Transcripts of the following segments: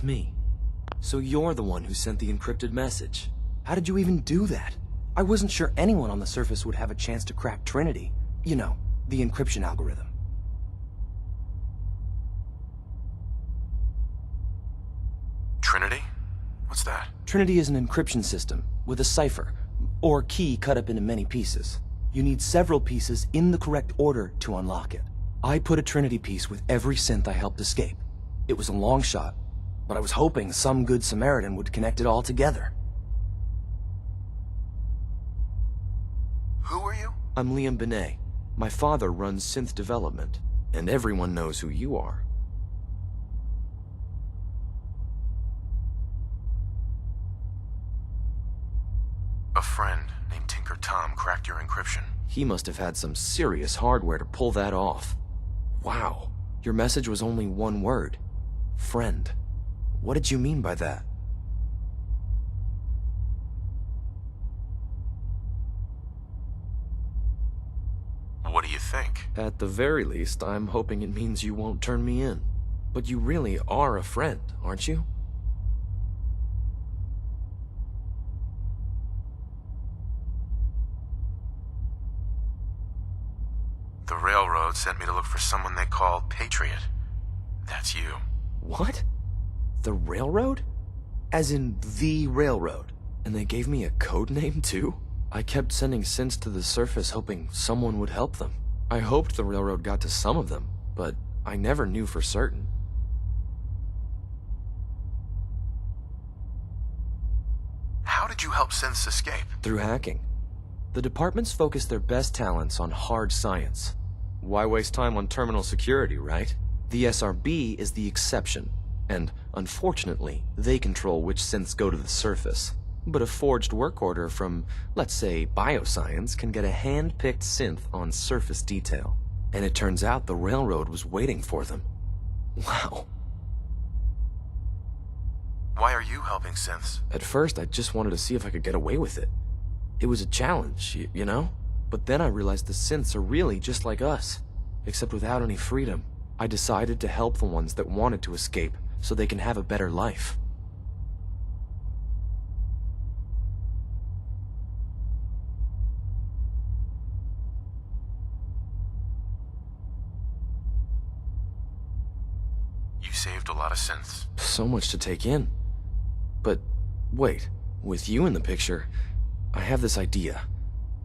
It's me. So you're the one who sent the encrypted message. How did you even do that? I wasn't sure anyone on the surface would have a chance to crack Trinity. You know, the encryption algorithm. Trinity? What's that? Trinity is an encryption system with a cipher, or key cut up into many pieces. You need several pieces in the correct order to unlock it. I put a Trinity piece with every synth I helped escape. It was a long shot, but I was hoping some good Samaritan would connect it all together. Who are you? I'm ceann-feadhna. My father runs synth development, and everyone knows who you are. A friend named Tinker Tom cracked your encryption. He must have had some serious hardware to pull that off. Wow, your message was only one word. Friend. What did you mean by that? What do you think? At the very least, I'm hoping it means you won't turn me in. But you really are a friend, aren't you? The railroad sent me to look for someone they called Patriot. That's you. What? The railroad? As in the railroad? And they gave me a code name too? I kept sending synths to the surface hoping someone would help them. I hoped the railroad got to some of them, but I never knew for certain. How did you help synths escape? Through hacking. The departments focus their best talents on hard science. Why waste time on terminal security, right? The SRB is the exception, and unfortunately, they control which synths go to the surface. But a forged work order from, let's say, bioscience can get a hand-picked synth on surface detail. And it turns out the railroad was waiting for them. Wow. Why are you helping synths? At first, I just wanted to see if I could get away with it. It was a challenge, you know? But then I realized the synths are really just like us, except without any freedom. I decided to help the ones that wanted to escape so they can have a better life. You saved a lot of synths. So much to take in. But wait, with you in the picture, I have this idea.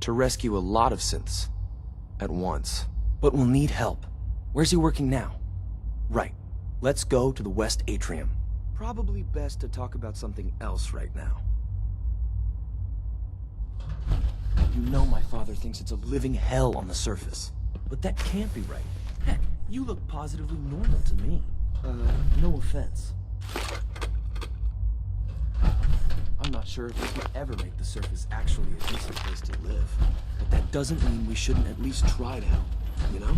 To rescue a lot of synths. At once. But we'll need help. Where's he working now? Right. Let's go to the West Atrium. Probably best to talk about something else right now. You know my father thinks it's a living hell on the surface. But that can't be right. Heck, you look positively normal to me. No offense. I'm not sure if we could ever make the surface actually a decent place to live. But that doesn't mean we shouldn't at least try to help, you know?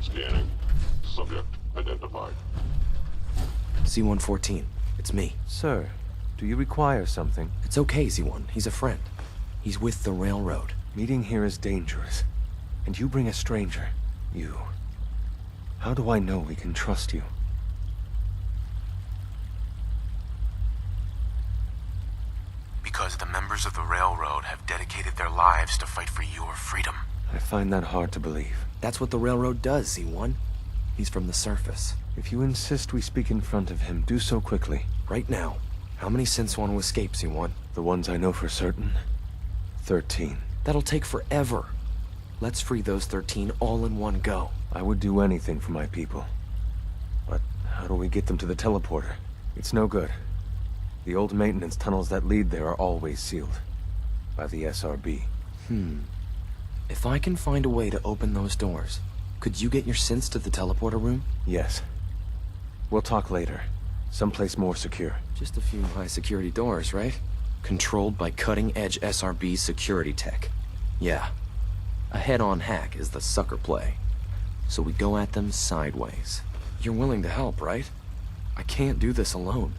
Scanning. Subject identified. C-114. It's me. Sir, do you require something? It's okay, Z1. He's a friend. He's with the railroad. Meeting here is dangerous. And you bring a stranger. You. How do I know we can trust you? Because the members of the railroad have dedicated their lives to fight for your freedom. I find that hard to believe. That's what the railroad does, Z1. He's from the surface. If you insist we speak in front of him, do so quickly. Right now. How many synths want to escape, Z1? The ones I know for certain? 13. That'll take forever. Let's free those 13 all in one go. I would do anything for my people. But how do we get them to the teleporter? It's no good. The old maintenance tunnels that lead there are always sealed. By the SRB. If I can find a way to open those doors, could you get your synths to the teleporter room? Yes. We'll talk later. Someplace more secure. Just a few high-security doors, right? Controlled by cutting-edge SRB security tech. Yeah. A head-on hack is the sucker play. So we go at them sideways. You're willing to help, right? I can't do this alone.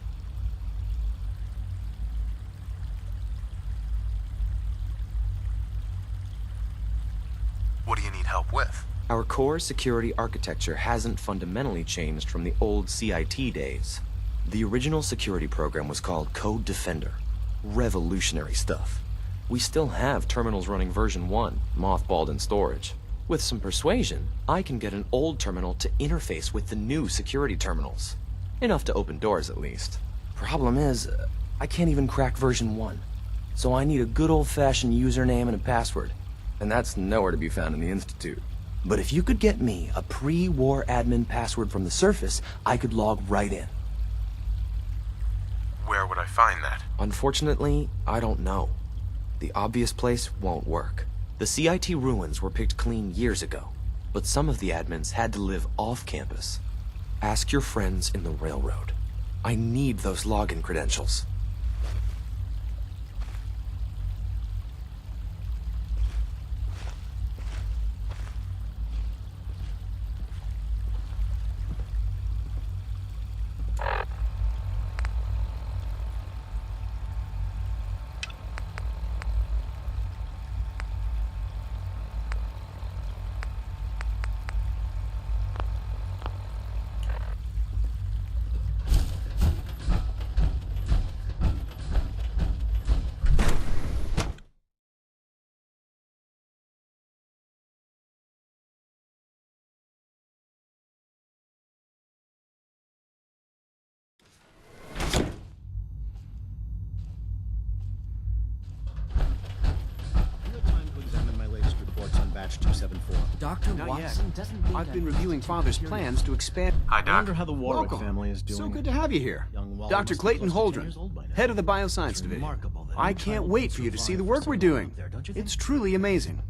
What do you need help with? Our core security architecture hasn't fundamentally changed from the old CIT days. The original security program was called Code Defender. Revolutionary stuff. We still have terminals running version 1, mothballed in storage. With some persuasion, I can get an old terminal to interface with the new security terminals. Enough to open doors, at least. Problem is, I can't even crack version 1. So I need a good old-fashioned username and a password. And that's nowhere to be found in the Institute. But if you could get me a pre-war admin password from the surface, I could log right in. Where would I find that? Unfortunately, I don't know. The obvious place won't work. The CIT ruins were picked clean years ago, but some of the admins had to live off campus. Ask your friends in the railroad. I need those login credentials. Batch 274. Dr. Watson doesn't think I've been reviewing Father's plans to expand. Hi, I Doc. wonder how the Warwick Welcome. family is doing. So good to have you here. Young Waller Dr. must be Clayton close to 10 Holdren, years old by now. head of the Bioscience It's Division. remarkable that I any can't child wait can for you to see survive the for work so we're long doing. up there, don't you think? It's truly amazing.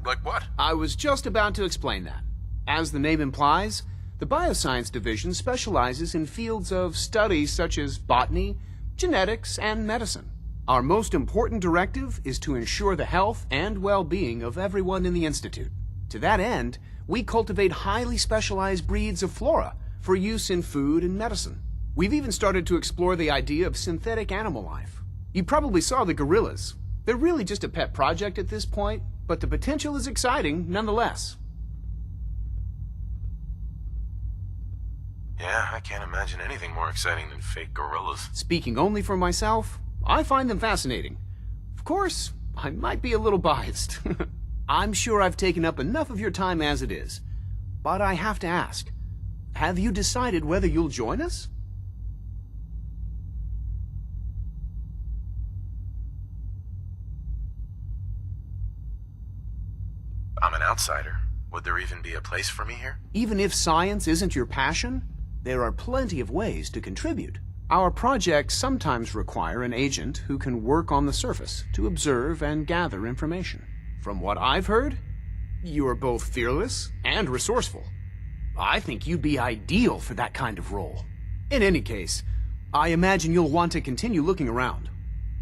Like what? I was just about to explain that. As the name implies, the Bioscience Division specializes in fields of study such as botany, genetics, and medicine. Our most important directive is to ensure the health and well-being of everyone in the Institute. To that end, we cultivate highly specialized breeds of flora for use in food and medicine. We've even started to explore the idea of synthetic animal life. You probably saw the gorillas. They're really just a pet project at this point, but the potential is exciting nonetheless. Yeah, I can't imagine anything more exciting than fake gorillas. Speaking only for myself, I find them fascinating. Of course, I might be a little biased. I'm sure I've taken up enough of your time as it is. But I have to ask, have you decided whether you'll join us? I'm an outsider. Would there even be a place for me here? Even if science isn't your passion, there are plenty of ways to contribute. Our projects sometimes require an agent who can work on the surface to observe and gather information. From what I've heard, you are both fearless and resourceful. I think you'd be ideal for that kind of role. In any case, I imagine you'll want to continue looking around.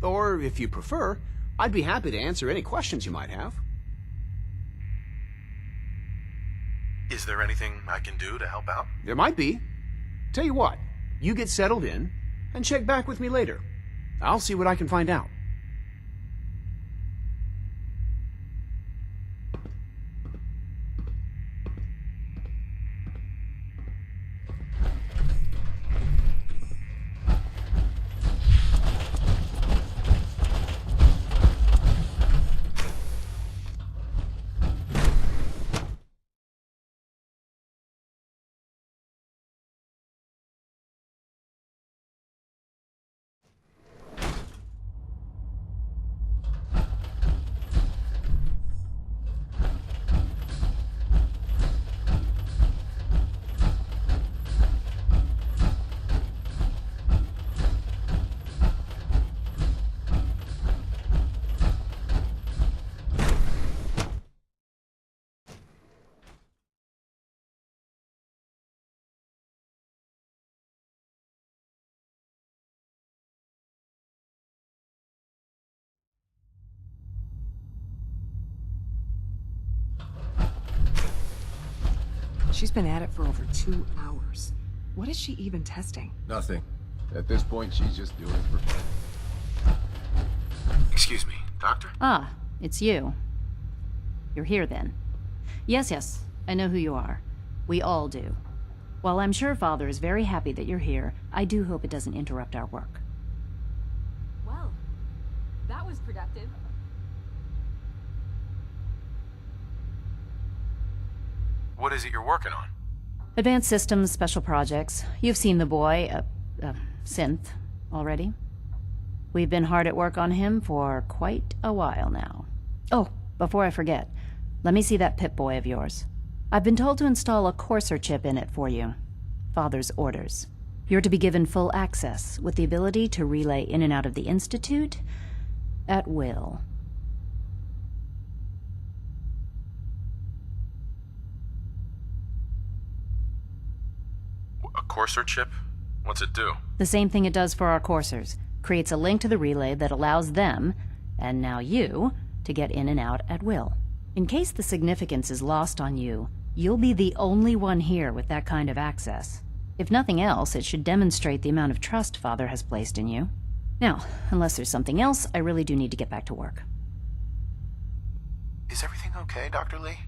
Or, if you prefer, I'd be happy to answer any questions you might have. Is there anything I can do to help out? There might be. Tell you what, you get settled in and check back with me later. I'll see what I can find out. She's been at it for over 2 hours. What is she even testing? Nothing. At this point, she's just doing it for fun. Excuse me, Doctor? Ah, it's you. You're here then. Yes, I know who you are. We all do. While I'm sure Father is very happy that you're here, I do hope it doesn't interrupt our work. Well, that was productive. What is it you're working on? Advanced Systems, Special Projects. You've seen the boy, Synth, already. We've been hard at work on him for quite a while now. Oh, before I forget, let me see that Pip-Boy of yours. I've been told to install a Courser chip in it for you. Father's orders. You're to be given full access, with the ability to relay in and out of the Institute at will. A Courser chip? What's it do? The same thing it does for our coursers. Creates a link to the relay that allows them, and now you, to get in and out at will. In case the significance is lost on you, you'll be the only one here with that kind of access. If nothing else, it should demonstrate the amount of trust Father has placed in you. Now, unless there's something else, I really do need to get back to work. Is everything okay, Dr. Lee?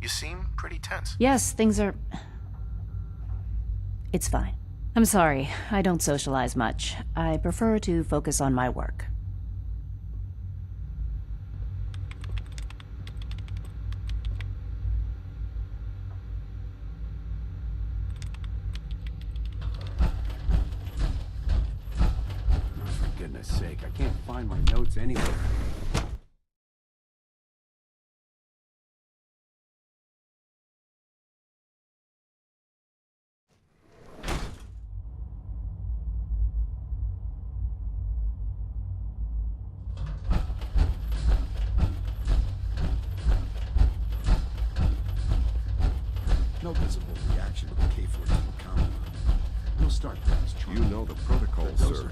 You seem pretty tense. Yes, things are... It's fine. I'm sorry, I don't socialize much. I prefer to focus on my work. Oh, for goodness sake, I can't find my notes anywhere. No visible reaction to the K-14 compound. We'll start things. You know the protocol, sir.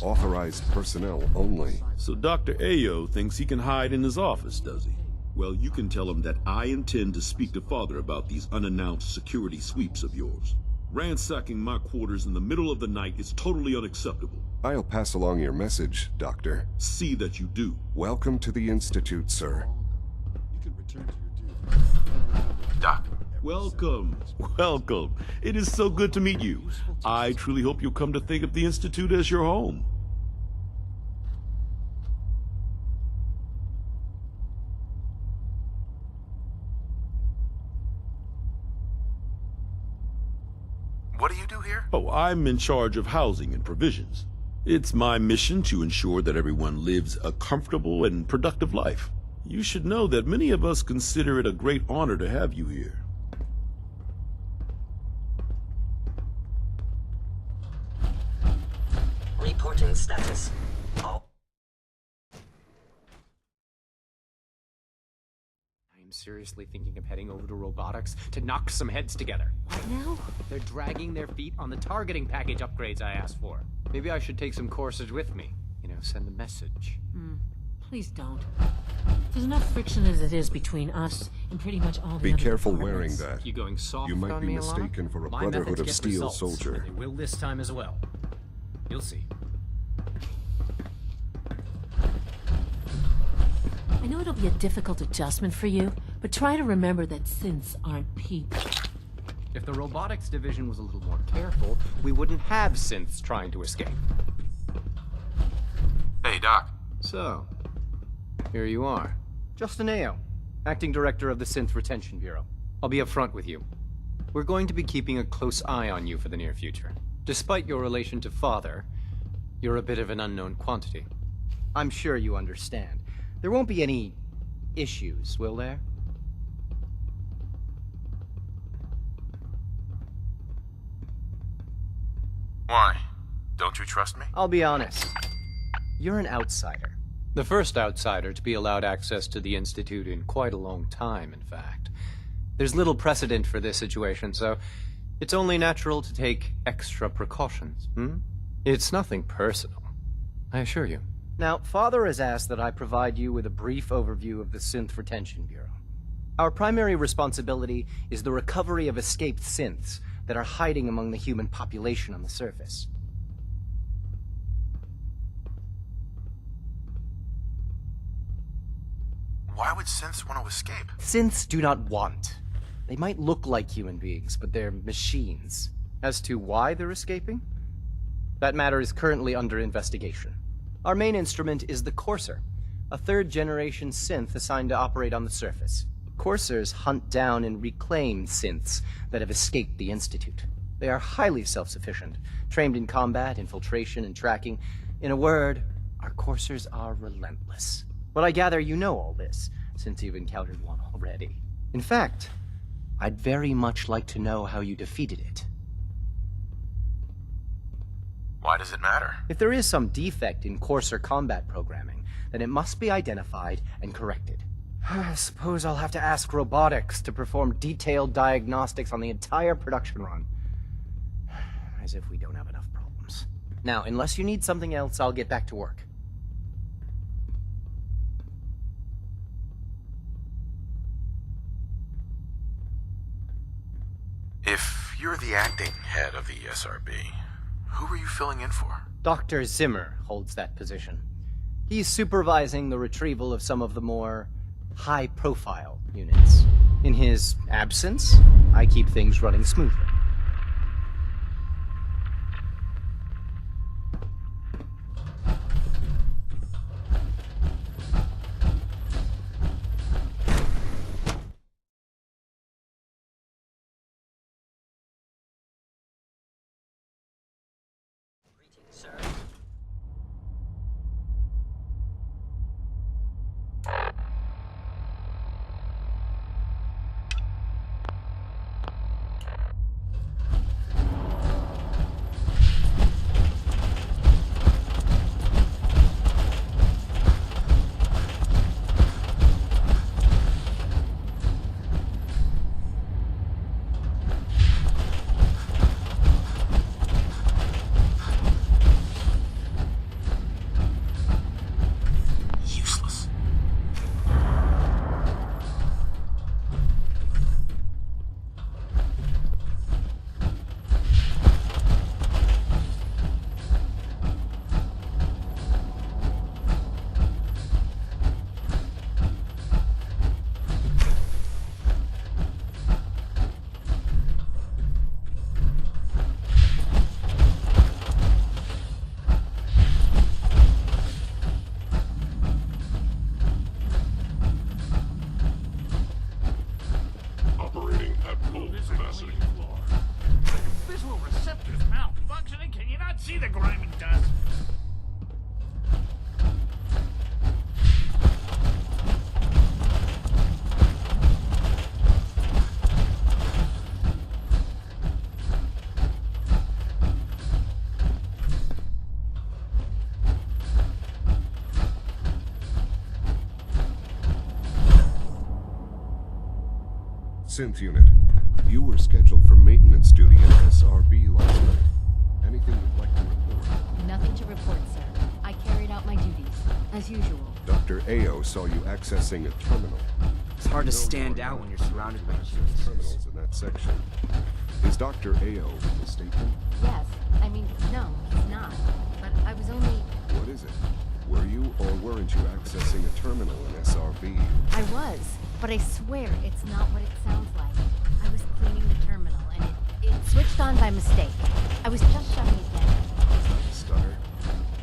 Authorized personnel only. So Dr. Ayo thinks he can hide in his office, does he? Well, you can tell him that I intend to speak to Father about these unannounced security sweeps of yours. Ransacking my quarters in the middle of the night is totally unacceptable. I'll pass along your message, Doctor. See that you do. Welcome to the Institute, sir. You can return to your duties. Doc, Welcome. Welcome. It is so good to meet you. I truly hope you'll come to think of the Institute as your home. what do you do here? Oh, I'm in charge of housing and provisions. It's my mission to ensure that everyone lives a comfortable and productive life. You should know that many of us consider it a great honor to have you here. Reporting status. Oh. I am seriously thinking of heading over to robotics to knock some heads together. What now? They're dragging their feet on the targeting package upgrades I asked for. Maybe I should take some courses with me. You know, send a message. Please don't. There's enough friction as it is between us and pretty much all the Be other careful departments. wearing that. You going soft You might on be me, Alana? mistaken for a My Brotherhood methods of get Steel results, soldier. and they will this time as well. You'll see. I know it'll be a difficult adjustment for you, but try to remember that synths aren't people. If the robotics division was a little more careful, we wouldn't have synths trying to escape. Hey, Doc. So, here you are. Justin Ayo, Acting Director of the Synth Retention Bureau. I'll be upfront with you. We're going to be keeping a close eye on you for the near future. Despite your relation to Father, you're a bit of an unknown quantity. I'm sure you understand. There won't be any issues, will there? Why? Don't you trust me? I'll be honest. You're an outsider. The first outsider to be allowed access to the Institute in quite a long time, in fact. There's little precedent for this situation, so it's only natural to take extra precautions, It's nothing personal, I assure you. Now, Father has asked that I provide you with a brief overview of the Synth Retention Bureau. Our primary responsibility is the recovery of escaped synths that are hiding among the human population on the surface. Why would synths want to escape? Synths do not want. They might look like human beings, but they're machines. As to why they're escaping? That matter is currently under investigation. Our main instrument is the Courser, a third-generation synth assigned to operate on the surface. Coursers hunt down and reclaim synths that have escaped the Institute. They are highly self-sufficient, trained in combat, infiltration, and tracking. In a word, our Coursers are relentless. Well, I gather you know all this, since you've encountered one already. In fact, I'd very much like to know how you defeated it. Why does it matter? If there is some defect in Courser combat programming, then it must be identified and corrected. I suppose I'll have to ask robotics to perform detailed diagnostics on the entire production run. As if we don't have enough problems. Now, unless you need something else, I'll get back to work. If you're the acting head of the SRB, who are you filling in for? Dr. Zimmer holds that position. He's supervising the retrieval of some of the more high-profile units. In his absence, I keep things running smoothly. Synth unit, you were scheduled for maintenance duty in SRB last night. Anything you'd like to report? Nothing to report, sir. I carried out my duties, as usual. Dr. Ao saw you accessing a terminal. It's hard to stand out when you're surrounded by terminals in that section. Is Dr. Ao mistaken? Yes. I mean, no, he's not. But I was only... What is it? Were you or weren't you accessing a terminal in SRB? I was, but I swear it's not what it sounds like. I was cleaning the terminal, and it switched on by mistake. I was just shutting it down. Is that a stutter?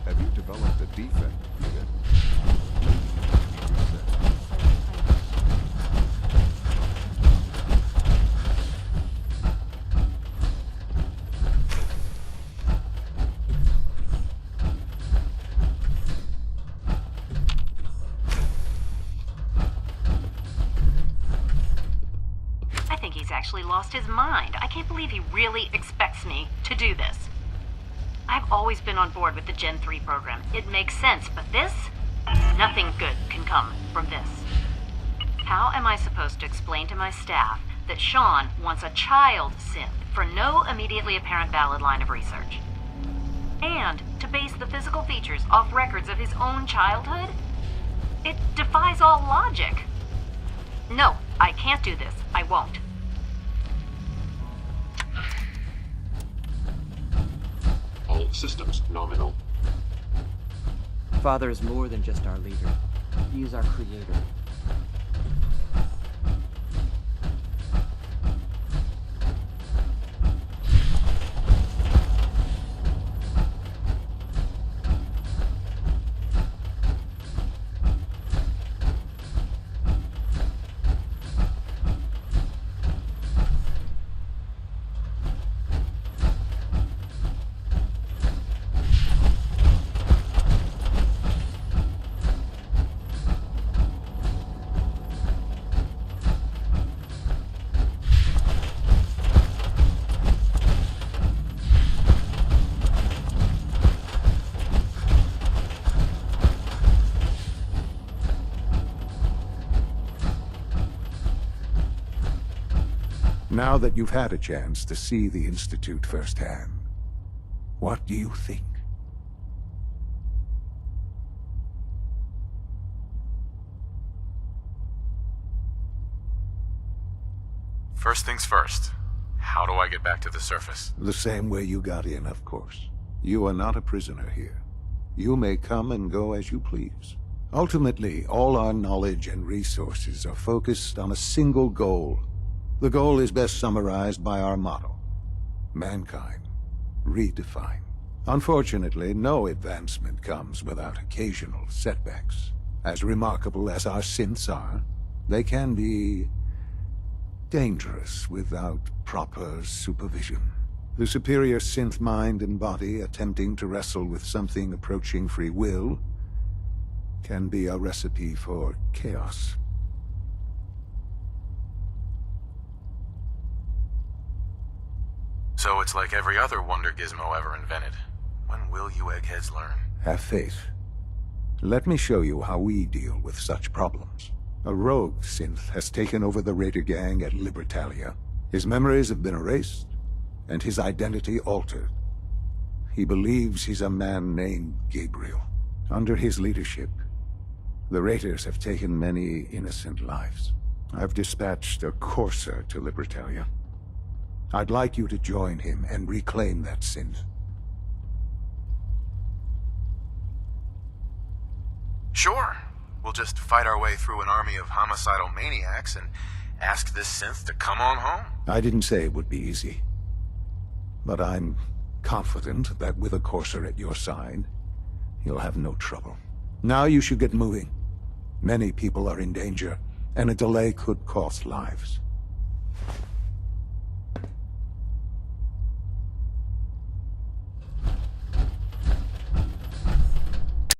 Have you developed a defect, unit? Actually lost his mind. I can't believe he really expects me to do this. I've always been on board with the Gen 3 program. It makes sense, but this? Nothing good can come from this. How am I supposed to explain to my staff that Sean wants a child synth for no immediately apparent valid line of research? And to base the physical features off records of his own childhood? It defies all logic. No, I can't do this. I won't. All systems nominal. Father is more than just our leader. He is our creator. Now that you've had a chance to see the Institute firsthand, what do you think? First things first. How do I get back to the surface? The same way you got in, of course. You are not a prisoner here. You may come and go as you please. Ultimately, all our knowledge and resources are focused on a single goal. The goal is best summarized by our motto: mankind, redefined. Unfortunately, no advancement comes without occasional setbacks. As remarkable as our synths are, they can be dangerous without proper supervision. The superior synth mind and body attempting to wrestle with something approaching free will can be a recipe for chaos. So it's like every other wonder gizmo ever invented. When will you eggheads learn? Have faith. Let me show you how we deal with such problems. A rogue synth has taken over the Raider gang at Libertalia. His memories have been erased, and his identity altered. He believes he's a man named Gabriel. Under his leadership, the Raiders have taken many innocent lives. I've dispatched a courser to Libertalia. I'd like you to join him and reclaim that synth. Sure. We'll just fight our way through an army of homicidal maniacs and ask this synth to come on home. I didn't say it would be easy. But I'm confident that with a courser at your side, you'll have no trouble. Now you should get moving. Many people are in danger, and a delay could cost lives.